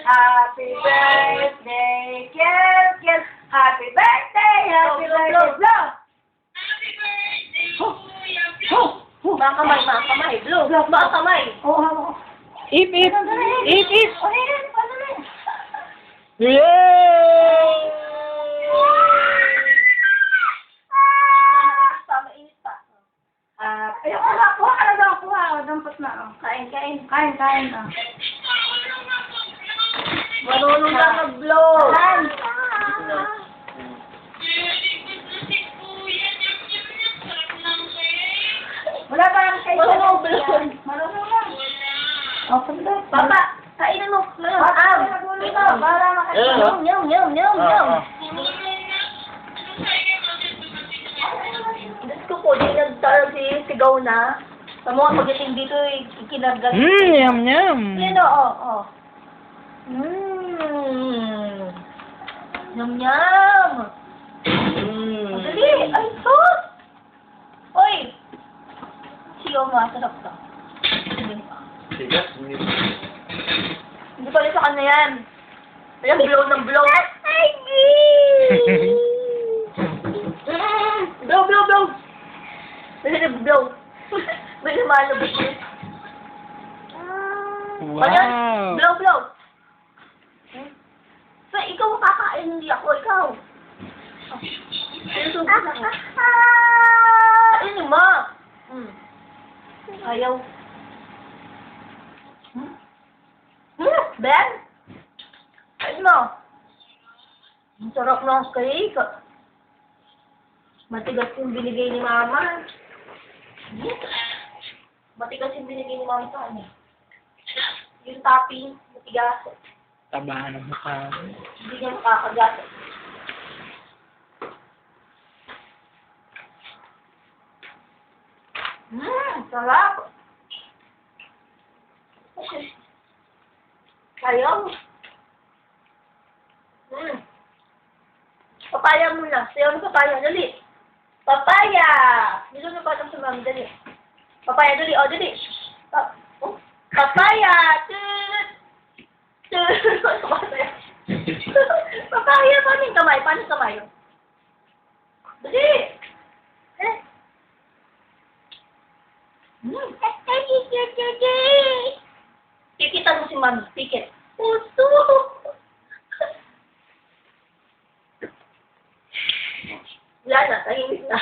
Happy birthday, Kel, Kel. Happy birthday, happy birthday, blow. Mga kamay, blow. Mga kamay. Oo. Ip. Ano na? Yay! Mainit pa. Kuha ka na daw, kuha. Dampot na. Kain. Marunong na mag-blow. Wala pa lang kayo. Marunong na. Papa, kainin mo. Para makakain. Yum. Diyos ko po, di sigaw na. Sa mga pagdating dito, ikinargal. Yum. Yan o. Yum. Dali, ay sus! Hoy! Sigaw mo, sarap to. Hindi pala sa kanya yan. Ayan, blow ng blow. Blow. Blow. May lumalabas yun. Wow. Blow. So, ikaw ang kakain, hindi ako. Ikaw. Kainin mo. Ayaw. Ben? Kain mo. Ang sarap ng cake. Matigas yung binigay ni Mama. Matigas yung binigay ni Mama sa kanya. Yung topping, matigas. Taba ng mukha. Hindi niya makakagat. Sarap. Ayaw. Papaya muna. Sayaw ng papaya. Dali. Papaya! Dito na patang sa mami. Dali. Papaya. Dali. O, dali. Papaya! Papaya. Paano yung kamay? Dali. Pikitan mo si mami. Pikit. Puso! Wala na. Tahimik na.